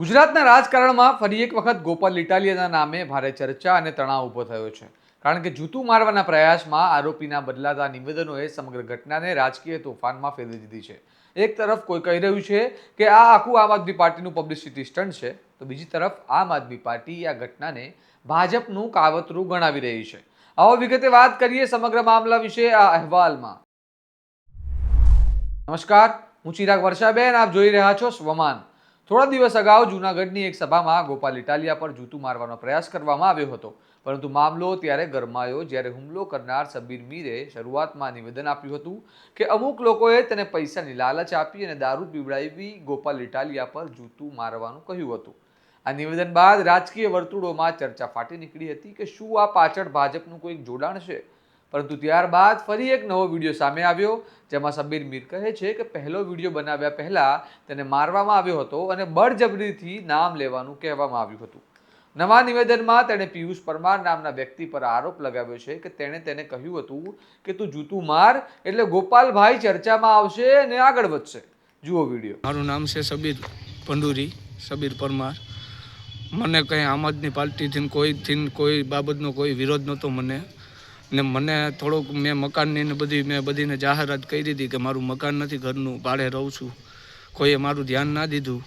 ગુજરાતના રાજકારણમાં ફરી એક વખત ગોપાલ ઇટાલિયાના નામે ભારે ચર્ચા અને તણાવ ઊભો થયો છે. કારણ કે જૂતું મારવાના પ્રયાસમાં આરોપીના બદલાતા નિવેદનોએ સમગ્ર ઘટનાને રાજકીય તોફાનમાં ફેરવી દીધી છે. એક તરફ કોઈ કહી રહ્યું છે કે આ આખું આમ આદમી પાર્ટીનું પબ્લિસિટી સ્ટન્ટ છે, તો બીજી તરફ આમ આદમી પાર્ટી આ ઘટનાને ભાજપનું કાવતરું ગણાવી રહી છે. આવો વિગતે વાત કરીએ સમગ્ર મામલા વિશે આ અહેવાલમાં. નમસ્કાર, હું ચિરાગ વર્ષાબેન, આપ જોઈ રહ્યા છો સ્વમાન. થોડા દિવસ અગાઉ જૂનાગઢની એક સભામાં ગોપાલ ઇટાલિયા પર જૂતું મારવાનો પ્રયાસ કરવામાં આવ્યો હતો, પરંતુ મામલો ત્યારે ગરમાયો જ્યારે હુમલો કરનાર સબીર મીરે શરૂઆતમાં નિવેદન આપ્યું હતું કે અમુક લોકોએ તેને પૈસાની લાલચ આપી અને દારૂ પીવડાવી ગોપાલ ઇટાલિયા પર જૂતું મારવાનું કહ્યું હતું. આ નિવેદન બાદ રાજકીય વર્તુળોમાં ચર્ચા ફાટી નીકળી હતી કે શું આ પાછળ ભાજપનું કોઈ જોડાણ છે. પરંતુ ત્યારબાદ ફરી એક નવો વિડીયો સામે આવ્યો, જેમાં સબીર મીર કહે છે કે પહેલો વિડીયો બનાવ્યા પહેલા તેને મારવામાં આવ્યો હતો અને બળજબરીથી નામ લેવાનું કહેવામાં આવ્યું હતું. નવા નિવેદનમાં તેણે પિયુષ પરમાર નામના વ્યક્તિ પર આરોપ લગાવ્યો છે કે તેણે તેને કહ્યું હતું કે તું જૂતું માર એટલે ગોપાલભાઈ ચર્ચામાં આવશે અને આગળ વધશે. જુઓ વિડીયો. મારું નામ છે સબીર પંડુરી, સબીર પરમાર. મને કંઈ આમ આદમી પાર્ટીથી કોઈ બાબતનો કોઈ વિરોધ નહોતો ને મને થોડુંક મેં મકાનની ને બધીને જાહેરાત કરી હતી કે મારું મકાન નથી, ઘરનું ભાડે રહું છું. કોઈએ મારું ધ્યાન ના દીધું.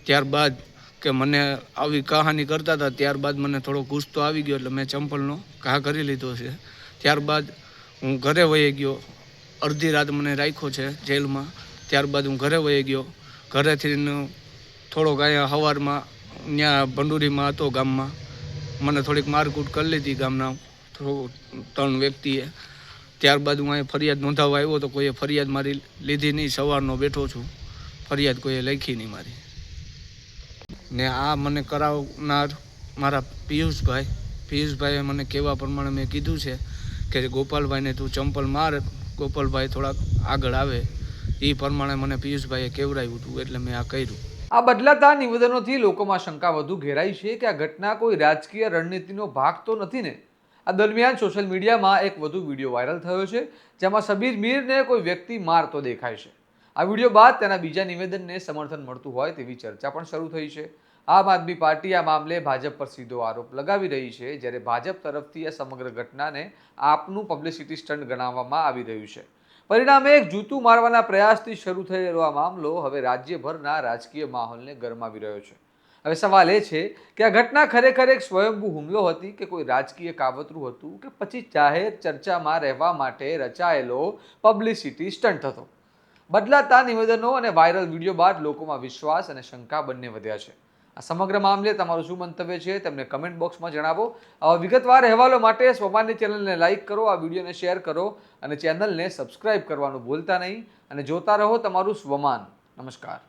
ત્યારબાદ કે મને આવી કહાની કરતા હતા, ત્યારબાદ મને થોડો ગુસ્સો આવી ગયો એટલે મેં ચંપલનો ઘા કરી લીધો છે. ત્યારબાદ હું ઘરે વહી ગયો. અડધી રાત મને રાખ્યો છે જેલમાં. ત્યારબાદ હું ઘરે વહી ગયો. ઘરેથી થોડોક અહીંયા સવારમાં ત્યાં ભંડુરીમાં હતો ગામમાં, મને થોડીક મારકૂટ કરી લીધી ગામના 3 વ્યક્તિએ. ત્યારબાદ હું અહીંયા ફરિયાદ નોંધાવવા આવ્યો તો કોઈએ ફરિયાદ મારી લીધી નહીં. સવારનો બેઠો છું, ફરિયાદ કોઈએ લખી નહીં મારી. ને આ મને કરાવનાર મારા પિયુષભાઈએ મને કહેવા પ્રમાણે મેં કીધું છે કે ગોપાલભાઈને તું ચંપલ માર, ગોપાલભાઈ થોડાક આગળ આવે. એ પ્રમાણે મને પિયુષભાઈએ કહેવડાવ્યું હતું એટલે મેં આ કર્યું. આ બદલાતા નિવેદનોથી લોકોમાં શંકા વધુ ઘેરાઈ છે કે આ ઘટના કોઈ રાજકીય રણનીતિનો ભાગ તો નથી ને. આ દરમિયાન સોશિયલ મીડિયામાં એક વધુ વિડીયો વાયરલ થયો છે, જેમાં સબીર મીરને કોઈ વ્યક્તિ મારતો દેખાય છે. આ વિડીયો બાદ તેના બીજા નિવેદનને સમર્થન મળતું હોય તેવી ચર્ચા પણ શરૂ થઈ છે. આમ આદમી પાર્ટી આ મામલે ભાજપ પર સીધો આરોપ લગાવી રહી છે, જ્યારે ભાજપ તરફથી આ સમગ્ર ઘટનાને આપનું પબ્લિસિટી સ્ટન્ટ ગણાવવામાં આવી રહ્યું છે. પરિણામે એક જૂતું મારવાના પ્રયાસથી શરૂ થયેલો આ મામલો હવે રાજ્યભરના રાજકીય માહોલને ગરમાવી રહ્યો છે. હવે સવાલ એ છે કે આ ઘટના ખરેખર એક સ્વયંભૂ હુમલો હતી કે કોઈ રાજકીય કાવતરું હતું કે પછી જાહેર ચર્ચામાં રહેવા માટે રચાયેલો પબ્લિસિટી સ્ટન્ટ હતો. બદલાતા નિવેદનો અને વાયરલ વિડીયો બાદ લોકોમાં વિશ્વાસ અને શંકા બંને વધ્યા છે. આ સમગ્ર મામલે તમારું શું મંતવ્ય છે તેમને કમેન્ટ બોક્સમાં જણાવો. આવા વિગતવાર અહેવાલો માટે સ્વમાનની ચેનલને લાઇક કરો, આ વિડીયોને શેર કરો અને ચેનલને સબસ્ક્રાઇબ કરવાનું ભૂલતા નહીં. અને જોતા રહો તમારું સ્વમાન. નમસ્કાર.